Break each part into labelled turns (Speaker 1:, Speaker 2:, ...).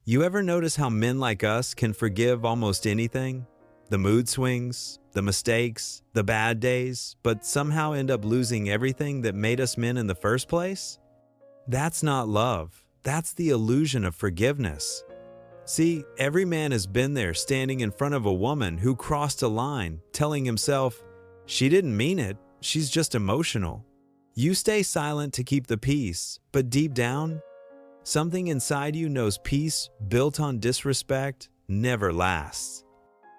Speaker 1: You ever notice how men like us can forgive almost anything? The mood swings, the mistakes, the bad days, but somehow end up losing everything that made us men in the first place? That's not love. That's the illusion of forgiveness. See, every man has been there standing in front of a woman who crossed a line, telling himself, "She didn't mean it, she's just emotional." You stay silent to keep the peace, but deep down, something inside you knows peace built on disrespect never lasts.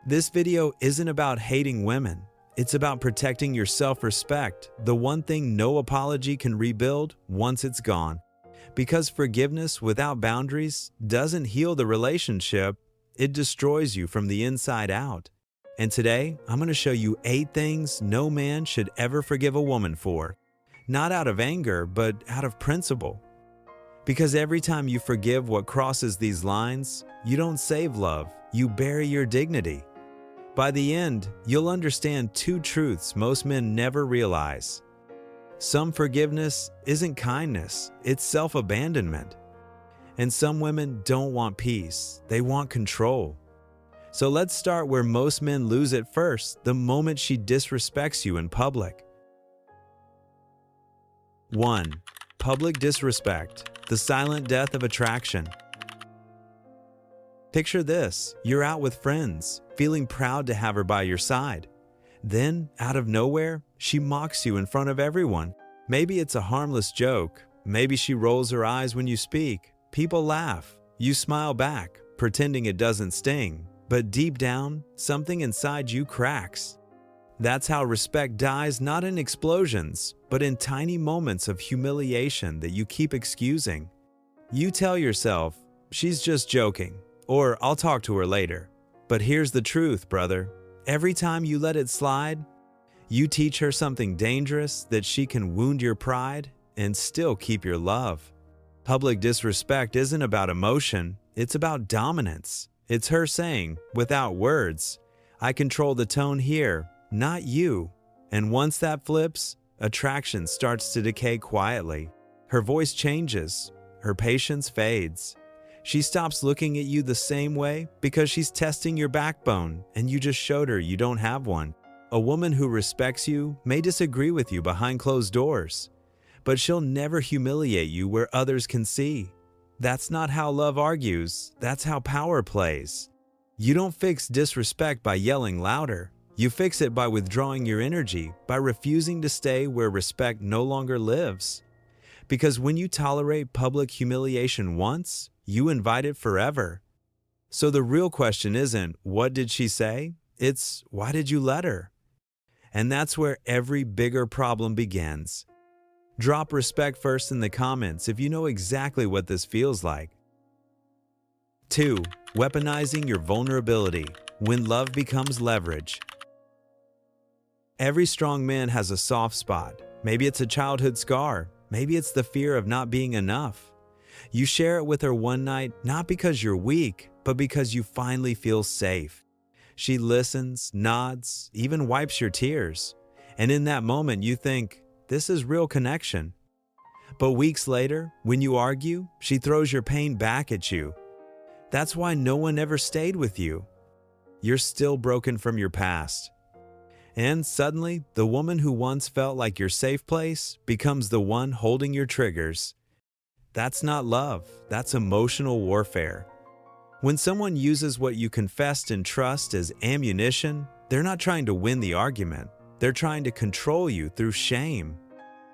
Speaker 1: This video isn't about hating women. It's about protecting your self-respect, the one thing no apology can rebuild once it's gone. Because forgiveness without boundaries doesn't heal the relationship, it destroys you from the inside out. And today, I'm going to show you 8 things no man should ever forgive a woman for. Not out of anger, but out of principle. Because every time you forgive what crosses these lines, you don't save love, you bury your dignity. By the end, you'll understand 2 truths most men never realize. Some forgiveness isn't kindness, it's self-abandonment. And some women don't want peace, they want control. So let's start where most men lose it first, the moment she disrespects you in public. 1. Public disrespect. The silent death of attraction. Picture this, you're out with friends, feeling proud to have her by your side. Then, out of nowhere, she mocks you in front of everyone. Maybe it's a harmless joke, maybe she rolls her eyes when you speak. People laugh, you smile back, pretending it doesn't sting. But deep down, something inside you cracks. That's how respect dies, not in explosions, but in tiny moments of humiliation that you keep excusing. You tell yourself, "She's just joking," or "I'll talk to her later." But here's the truth, brother. Every time you let it slide, you teach her something dangerous, that she can wound your pride and still keep your love. Public disrespect isn't about emotion, it's about dominance. It's her saying, without words, "I control the tone here, not you." And once that flips, attraction starts to decay quietly. Her voice changes, her patience fades. She stops looking at you the same way because she's testing your backbone and you just showed her you don't have one. A woman who respects you may disagree with you behind closed doors, but she'll never humiliate you where others can see. That's not how love argues, that's how power plays. You don't fix disrespect by yelling louder. You fix it by withdrawing your energy, by refusing to stay where respect no longer lives. Because when you tolerate public humiliation once, you invite it forever. So the real question isn't, what did she say? It's, why did you let her? And that's where every bigger problem begins. Drop respect first in the comments if you know exactly what this feels like. 2. Weaponizing your vulnerability. When love becomes leverage. Every strong man has a soft spot. Maybe it's a childhood scar. Maybe it's the fear of not being enough. You share it with her one night, not because you're weak, but because you finally feel safe. She listens, nods, even wipes your tears. And in that moment, you think, this is real connection. But weeks later, when you argue, she throws your pain back at you. That's why no one ever stayed with you. You're still broken from your past. And suddenly, the woman who once felt like your safe place becomes the one holding your triggers. That's not love, that's emotional warfare. When someone uses what you confessed and trust as ammunition, they're not trying to win the argument. They're trying to control you through shame.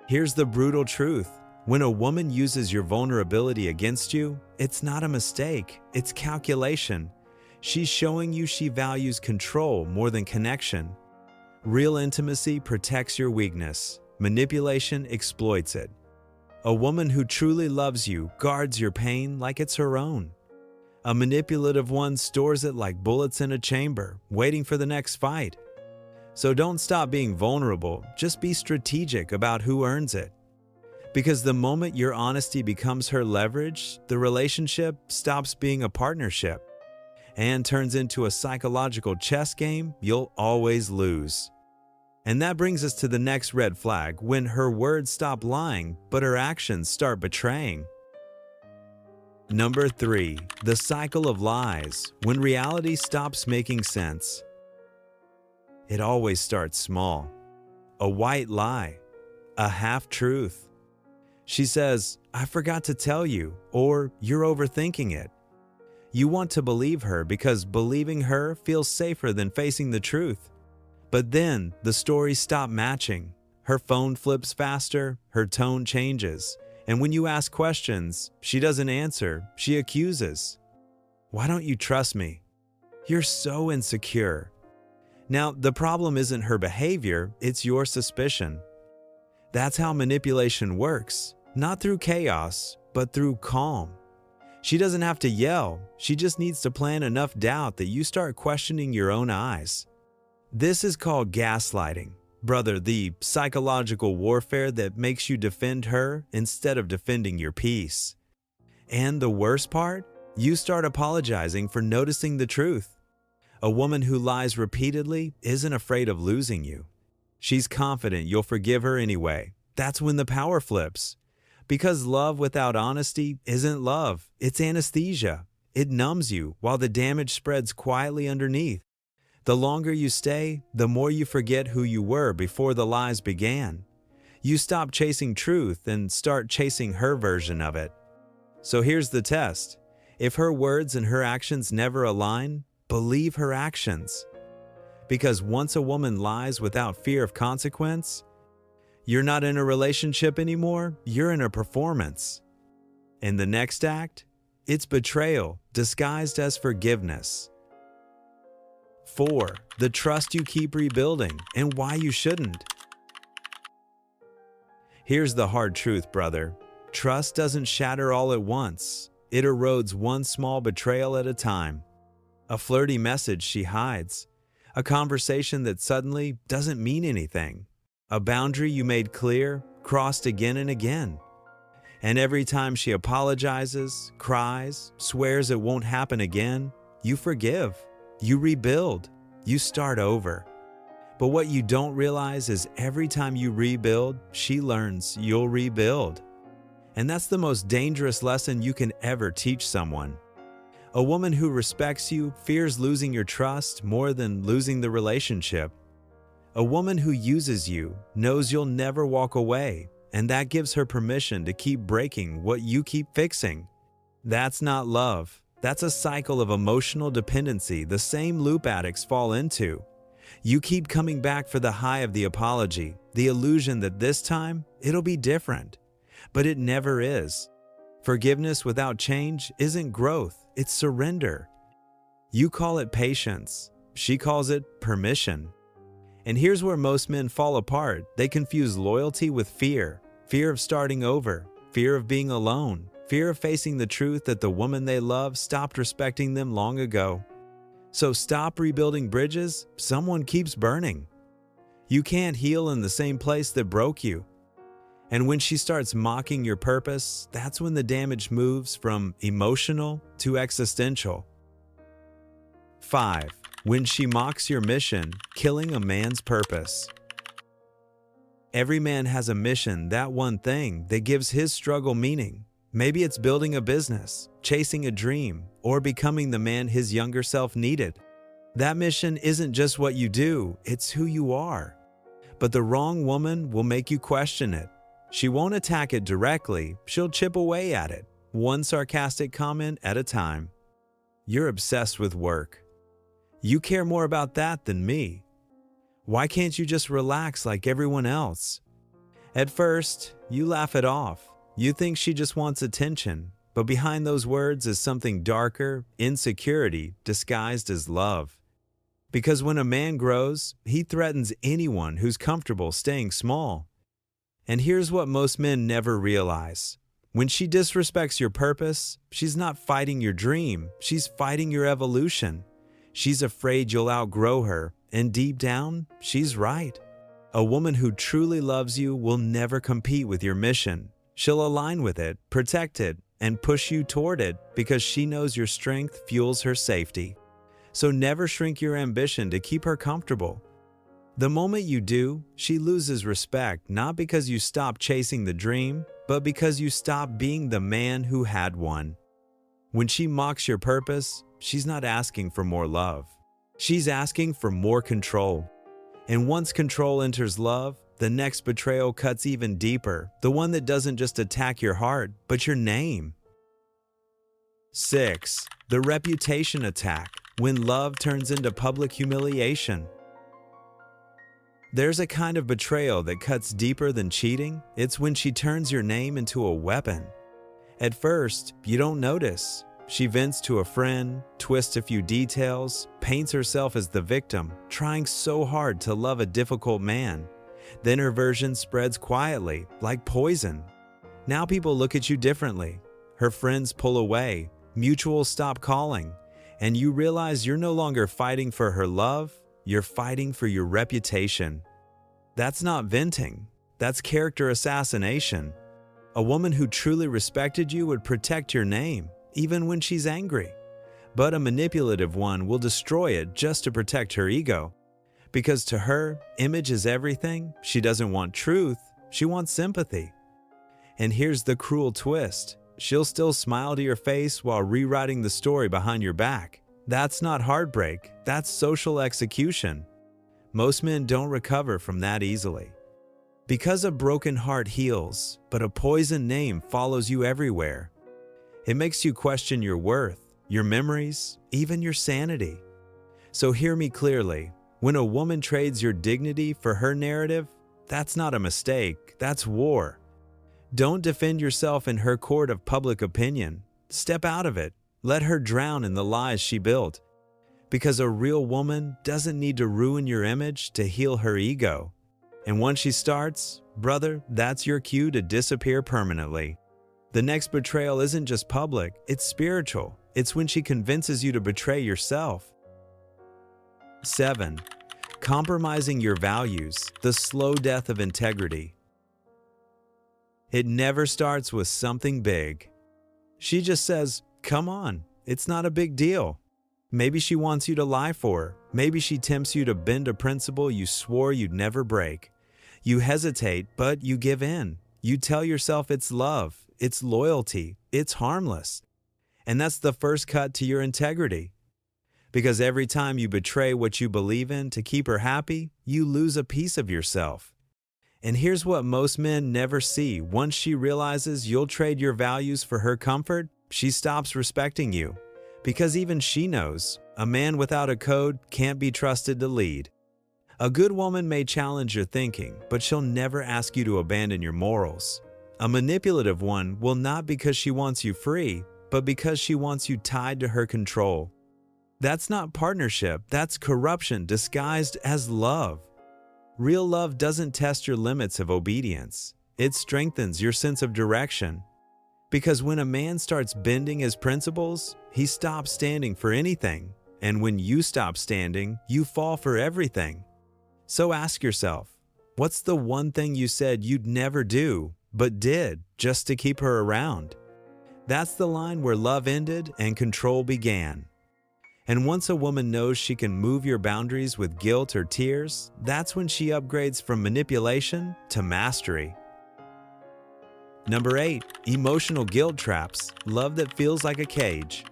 Speaker 1: Here's the brutal truth. When a woman uses your vulnerability against you, it's not a mistake, it's calculation. She's showing you she values control more than connection. Real intimacy protects your weakness. Manipulation exploits it. A woman who truly loves you guards your pain like it's her own. A manipulative one stores it like bullets in a chamber, waiting for the next fight. So don't stop being vulnerable, just be strategic about who earns it. Because the moment your honesty becomes her leverage, the relationship stops being a partnership and turns into a psychological chess game you'll always lose. And that brings us to the next red flag, when her words stop lying, but her actions start betraying. Number 3. The cycle of lies, when reality stops making sense. It always starts small. A white lie, a half-truth. She says, "I forgot to tell you," or "You're overthinking it." You want to believe her because believing her feels safer than facing the truth. But then the stories stop matching. Her phone flips faster, her tone changes, and when you ask questions, she doesn't answer, she accuses. "Why don't you trust me? You're so insecure." Now, the problem isn't her behavior, it's your suspicion. That's how manipulation works, not through chaos, but through calm. She doesn't have to yell, she just needs to plant enough doubt that you start questioning your own eyes. This is called gaslighting, brother, the psychological warfare that makes you defend her instead of defending your peace. And the worst part? You start apologizing for noticing the truth. A woman who lies repeatedly isn't afraid of losing you. She's confident you'll forgive her anyway. That's when the power flips. Because love without honesty isn't love, it's anesthesia. It numbs you while the damage spreads quietly underneath. The longer you stay, the more you forget who you were before the lies began. You stop chasing truth and start chasing her version of it. So here's the test. If her words and her actions never align, believe her actions. Because once a woman lies without fear of consequence, you're not in a relationship anymore, you're in a performance. In the next act, it's betrayal disguised as forgiveness. 4. The trust you keep rebuilding and why you shouldn't. Here's the hard truth, brother. Trust doesn't shatter all at once. It erodes one small betrayal at a time. A flirty message she hides. A conversation that suddenly doesn't mean anything. A boundary you made clear, crossed again and again. And every time she apologizes, cries, swears it won't happen again, you forgive. You rebuild. You start over. But what you don't realize is every time you rebuild, she learns you'll rebuild. And that's the most dangerous lesson you can ever teach someone. A woman who respects you fears losing your trust more than losing the relationship. A woman who uses you knows you'll never walk away, and that gives her permission to keep breaking what you keep fixing. That's not love. That's a cycle of emotional dependency the same loop addicts fall into. You keep coming back for the high of the apology, the illusion that this time it'll be different. But it never is. Forgiveness without change isn't growth, it's surrender. You call it patience. She calls it permission. And here's where most men fall apart. They confuse loyalty with fear. Fear of starting over. Fear of being alone. Fear of facing the truth that the woman they love stopped respecting them long ago. So stop rebuilding bridges someone keeps burning. You can't heal in the same place that broke you. And when she starts mocking your purpose, that's when the damage moves from emotional to existential. 5. When she mocks your mission, killing a man's purpose. Every man has a mission, that one thing that gives his struggle meaning. Maybe it's building a business, chasing a dream, or becoming the man his younger self needed. That mission isn't just what you do, it's who you are. But the wrong woman will make you question it. She won't attack it directly, she'll chip away at it, one sarcastic comment at a time. You're obsessed with work. You care more about that than me. Why can't you just relax like everyone else? At first, you laugh it off. You think she just wants attention, but behind those words is something darker, insecurity disguised as love. Because when a man grows, he threatens anyone who's comfortable staying small. And here's what most men never realize. When she disrespects your purpose, she's not fighting your dream, she's fighting your evolution. She's afraid you'll outgrow her, and deep down, she's right. A woman who truly loves you will never compete with your mission. She'll align with it, protect it, and push you toward it because she knows your strength fuels her safety. So never shrink your ambition to keep her comfortable. The moment you do, she loses respect not because you stop chasing the dream, but because you stop being the man who had one. When she mocks your purpose, she's not asking for more love. She's asking for more control. And once control enters love, the next betrayal cuts even deeper, the one that doesn't just attack your heart, but your name. 6. The reputation attack, when love turns into public humiliation. There's a kind of betrayal that cuts deeper than cheating. It's when she turns your name into a weapon. At first, you don't notice. She vents to a friend, twists a few details, paints herself as the victim, trying so hard to love a difficult man. Then her version spreads quietly, like poison. Now people look at you differently. Her friends pull away, mutuals stop calling, and you realize you're no longer fighting for her love, you're fighting for your reputation. That's not venting, that's character assassination. A woman who truly respected you would protect your name, even when she's angry. But a manipulative one will destroy it just to protect her ego. Because to her, image is everything. She doesn't want truth, she wants sympathy. And here's the cruel twist. She'll still smile to your face while rewriting the story behind your back. That's not heartbreak, that's social execution. Most men don't recover from that easily. Because a broken heart heals, but a poisoned name follows you everywhere. It makes you question your worth, your memories, even your sanity. So hear me clearly. When a woman trades your dignity for her narrative, that's not a mistake, that's war. Don't defend yourself in her court of public opinion. Step out of it. Let her drown in the lies she built. Because a real woman doesn't need to ruin your image to heal her ego. And once she starts, brother, that's your cue to disappear permanently. The next betrayal isn't just public, it's spiritual. It's when she convinces you to betray yourself. 7. Compromising your values, the slow death of integrity. It never starts with something big. She just says, come on, it's not a big deal. Maybe she wants you to lie for her. Maybe she tempts you to bend a principle you swore you'd never break. You hesitate, but you give in. You tell yourself it's love, it's loyalty, it's harmless. And that's the first cut to your integrity. Because every time you betray what you believe in to keep her happy, you lose a piece of yourself. And here's what most men never see. Once she realizes you'll trade your values for her comfort, she stops respecting you. Because even she knows, a man without a code can't be trusted to lead. A good woman may challenge your thinking, but she'll never ask you to abandon your morals. A manipulative one will not because she wants you free, but because she wants you tied to her control. That's not partnership, that's corruption disguised as love. Real love doesn't test your limits of obedience. It strengthens your sense of direction. Because when a man starts bending his principles, he stops standing for anything. And when you stop standing, you fall for everything. So ask yourself, what's the one thing you said you'd never do, but did, just to keep her around? That's the line where love ended and control began. And once a woman knows she can move your boundaries with guilt or tears, that's when she upgrades from manipulation to mastery. Number 8. Emotional guilt traps, love that feels like a cage.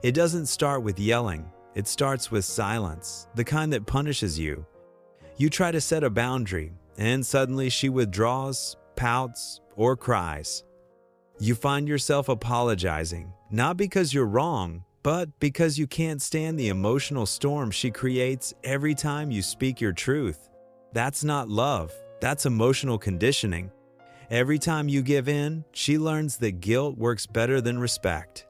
Speaker 1: It doesn't start with yelling, it starts with silence, the kind that punishes you. You try to set a boundary, and suddenly she withdraws, pouts, or cries. You find yourself apologizing, not because you're wrong, but because you can't stand the emotional storm she creates every time you speak your truth. That's not love, that's emotional conditioning. Every time you give in, she learns that guilt works better than respect.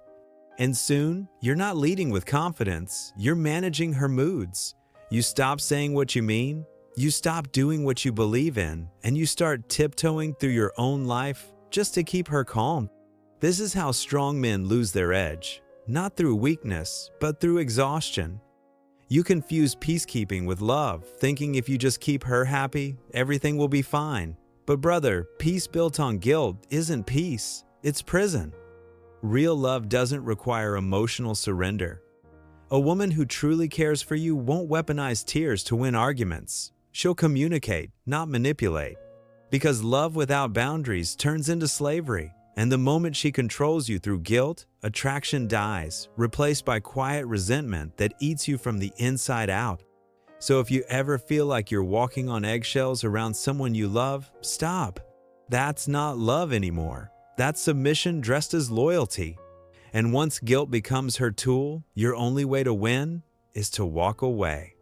Speaker 1: And soon, you're not leading with confidence, you're managing her moods. You stop saying what you mean, you stop doing what you believe in, and you start tiptoeing through your own life just to keep her calm. This is how strong men lose their edge, not through weakness, but through exhaustion. You confuse peacekeeping with love, thinking if you just keep her happy, everything will be fine. But brother, peace built on guilt isn't peace, it's prison. Real love doesn't require emotional surrender. A woman who truly cares for you won't weaponize tears to win arguments. She'll communicate, not manipulate. Because love without boundaries turns into slavery, And the moment she controls you through guilt, attraction dies, replaced by quiet resentment that eats you from the inside out. So if you ever feel like you're walking on eggshells around someone you love, stop. That's not love anymore. That's submission dressed as loyalty. And once guilt becomes her tool, your only way to win is to walk away.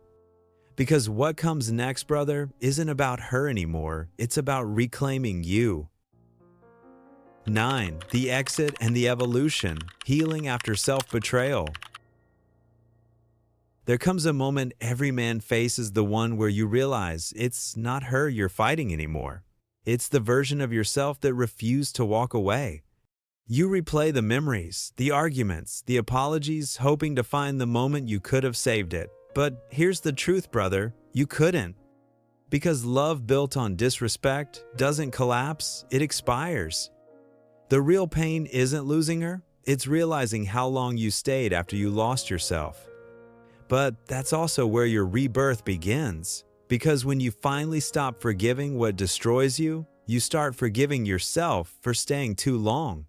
Speaker 1: Because what comes next, brother, isn't about her anymore. It's about reclaiming you. 9. The exit and the evolution, healing after self-betrayal. There comes a moment every man faces, the one where you realize it's not her you're fighting anymore. It's the version of yourself that refused to walk away. You replay the memories, the arguments, the apologies, hoping to find the moment you could have saved it. But here's the truth, brother, you couldn't. Because love built on disrespect doesn't collapse, it expires. The real pain isn't losing her, it's realizing how long you stayed after you lost yourself. But that's also where your rebirth begins. Because when you finally stop forgiving what destroys you, you start forgiving yourself for staying too long.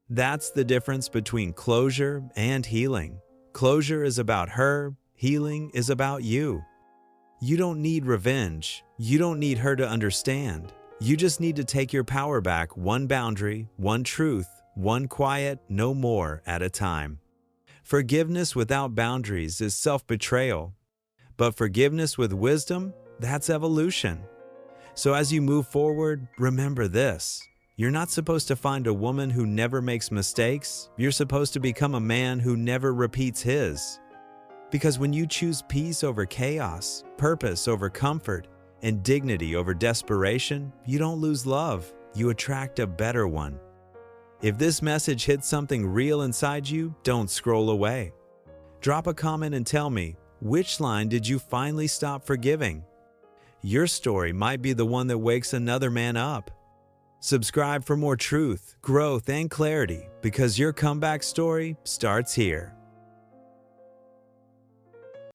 Speaker 1: That's the difference between closure and healing. Closure is about her, healing is about you. You don't need revenge. You don't need her to understand. You just need to take your power back, one boundary, one truth, one quiet, no more at a time. Forgiveness without boundaries is self-betrayal. But forgiveness with wisdom, that's evolution. So as you move forward, remember this. You're not supposed to find a woman who never makes mistakes. You're supposed to become a man who never repeats his. Because when you choose peace over chaos, purpose over comfort, and dignity over desperation, you don't lose love, you attract a better one. If this message hits something real inside you, don't scroll away. Drop a comment and tell me, which line did you finally stop forgiving? Your story might be the one that wakes another man up. Subscribe for more truth, growth, and clarity, because your comeback story starts here.